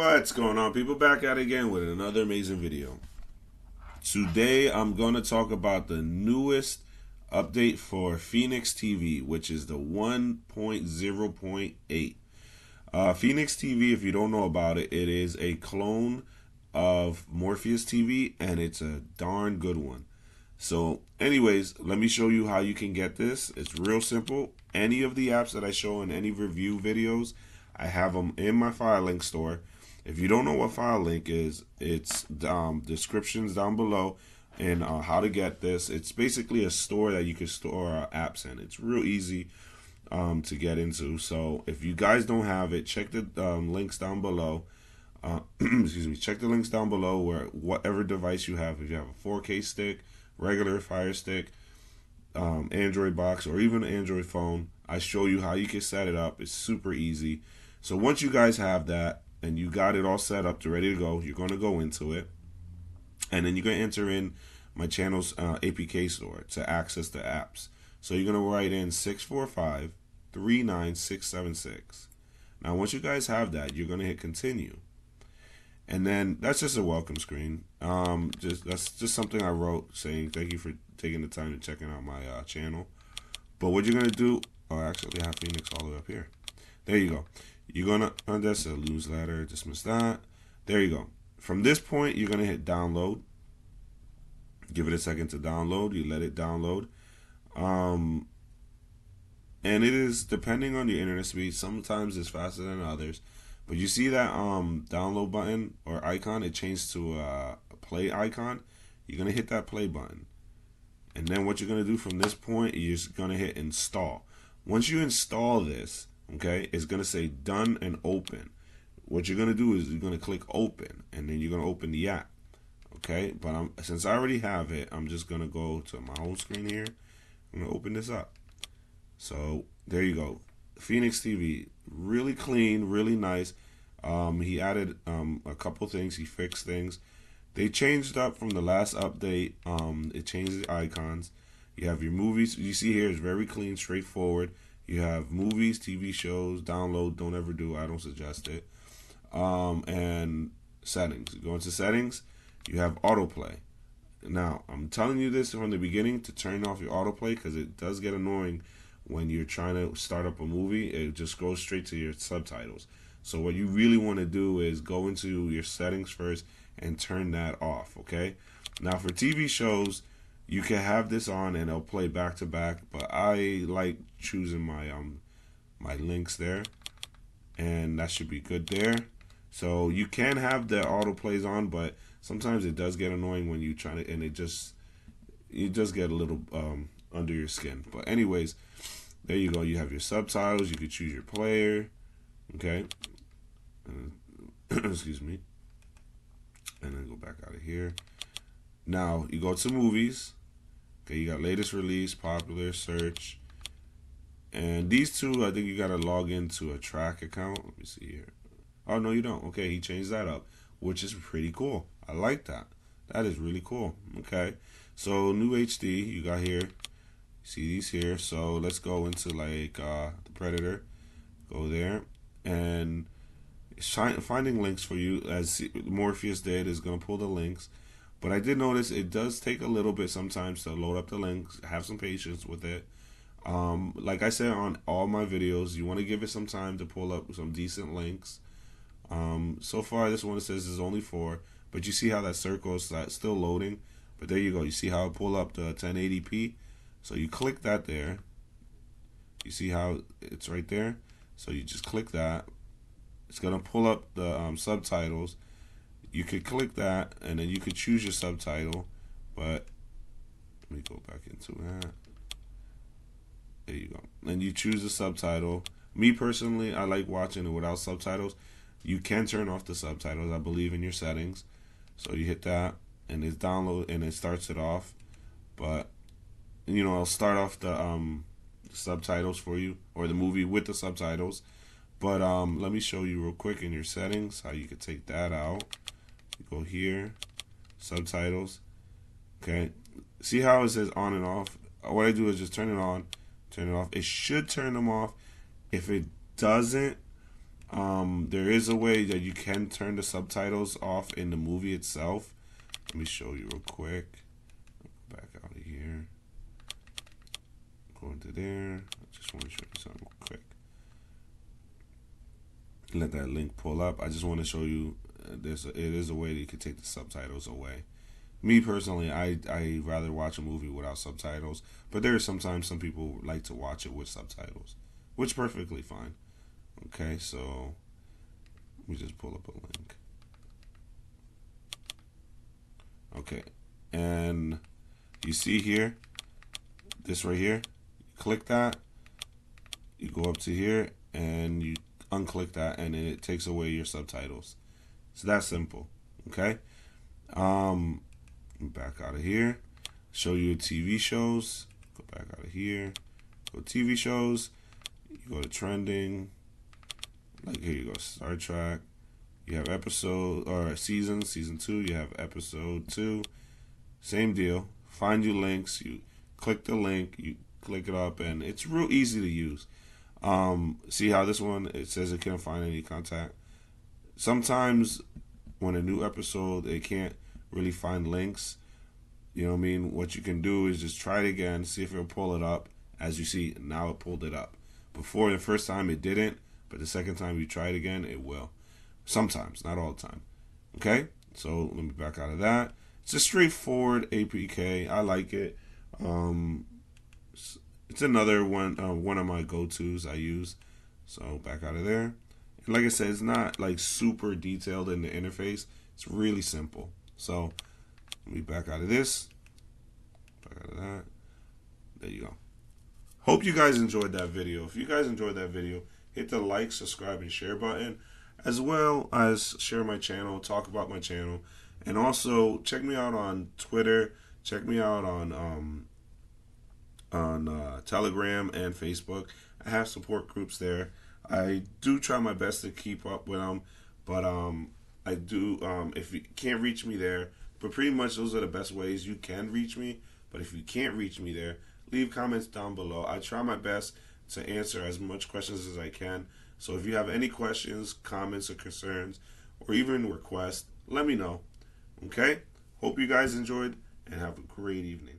What's going on, people? Back at it again with another amazing video. Today I'm going to talk about the newest update for Phoenix TV, which is the 1.0.8. Phoenix TV, if you don't know about it, it is a clone of Morpheus TV, and it's a darn good one. So anyways, let me show you how you can get this. It's real simple. Any of the apps that I show in any review videos, I have them in my FireLink store. If you don't know what FileLink is, it's descriptions down below and how to get this. It's basically a store that you can store apps in. It's real easy to get into. So if you guys don't have it, check the links down below. Excuse me. Check the links down below where whatever device you have. If you have a 4K stick, regular Fire Stick, Android box, or even an Android phone, I show you how you can set it up. It's super easy. So once you guys have that and you got it all set up to ready to go, you're going to go into it, and then you're going to enter in my channel's APK store to access the apps. So you're going to write in 645-39676. Now once you guys have that, you're going to hit continue. And then that's just a welcome screen. That's just something I wrote saying thank you for taking the time to checking out my channel. But what you're gonna do, actually I have Phoenix all the way up here. There you go. You're gonna that's a newsletter. Dismiss that. There you go. From this point, you're gonna hit download. Give it a second to download. You let it download. And it is depending on your internet speed. Sometimes it's faster than others. But you see that download button or icon, it changed to a play icon. You're going to hit that play button. And then what you're going to do from this point, you're just going to hit install. Once you install this, okay, it's going to say done and open. What you're going to do is you're going to click open, and then you're going to open the app. Okay, but since I already have it, I'm just going to go to my home screen here. I'm going to open this up. So there you go. Phoenix TV, really clean, really nice. He added a couple things. He fixed things. They changed up from the last update. It changed the icons. You have your movies. You see here is very clean, straightforward. You have movies, TV shows, download. Don't ever do. I don't suggest it. And settings. You go into settings. You have autoplay. Now I'm telling you this from the beginning to turn off your autoplay because it does get annoying. When you're trying to start up a movie, it just goes straight to your subtitles. So what you really want to do is go into your settings first and turn that off, okay? Now for TV shows, you can have this on and it'll play back to back, but I like choosing my my links there, and that should be good there. So you can have the autoplays on, but sometimes it does get annoying when you try to, and it just get a little under your skin. But anyways, there you go. You have your subtitles. You can choose your player. Okay. Excuse me. And then go back out of here. Now you go to movies. Okay, you got latest release, popular, search. And these two, I think you got to log into a track account. Let me see here. Oh, no, you don't. Okay, he changed that up, which is pretty cool. I like that. That is really cool. Okay. So new HD, you got here. See these here. So let's go into like the Predator. Go there, and finding links for you as Morpheus did is going to pull the links. But I did notice it does take a little bit sometimes to load up the links. Have some patience with it. Like I said on all my videos, you want to give it some time to pull up some decent links. So far this one says is only 4, but you see how that circle is still loading. But there you go. You see how it pull up the 1080p. So you click that there. You see how it's right there? So you just click that. It's going to pull up the subtitles. You could click that, and then you could choose your subtitle. But let me go back into that. There you go. And you choose the subtitle. Me personally, I like watching it without subtitles. You can turn off the subtitles, I believe, in your settings. So you hit that, and it's download, and it starts it off. But you know, I'll start off the subtitles for you, or the movie with the subtitles. But let me show you real quick in your settings how you can take that out. You go here, subtitles. Okay, see how it says on and off? What I do is just turn it on, turn it off. It should turn them off. If it doesn't, There is a way that you can turn the subtitles off in the movie itself. Let me show you real quick. Back out of here. Go into there. I just want to show you something real quick. Let that link pull up. I just want to show you it is a way that you can take the subtitles away. Me personally, I rather watch a movie without subtitles, but there are sometimes some people like to watch it with subtitles, which is perfectly fine. Okay, so let me just pull up a link. Okay, and you see here, this right here, click that, you go up to here, and you unclick that, and then it takes away your subtitles. It's that simple. Okay. Back out of here. Show you TV shows. Go back out of here. Go TV shows. You go to trending. Like here you go, Star Trek. You have episode or season 2. You have episode 2. Same deal. Find your links. You click the link. You click it up, and it's real easy to use. See how this one, it says it can't find any contact. Sometimes when a new episode, it can't really find links. You know what I mean? What you can do is just try it again, see if it'll pull it up. As you see, now it pulled it up. Before, the first time it didn't, but the second time you try it again, it will. Sometimes, not all the time. Okay? So let me back out of that. It's a straightforward APK. I like it. It's another one of my go-tos I use. So back out of there. And like I said, it's not like super detailed in the interface. It's really simple. So let me back out of this. Back out of that. There you go. Hope you guys enjoyed that video. If you guys enjoyed that video, hit the like, subscribe, and share button, as well as share my channel, talk about my channel, and also check me out on Twitter. Check me out on Telegram and Facebook. I have support groups there. I do try my best to keep up with them, but I do if you can't reach me there, but pretty much those are the best ways you can reach me. But if you can't reach me there, leave comments down below. I try my best to answer as much questions as I can. So if you have any questions, comments, or concerns, or even requests, let me know. Okay? Hope you guys enjoyed, and have a great evening.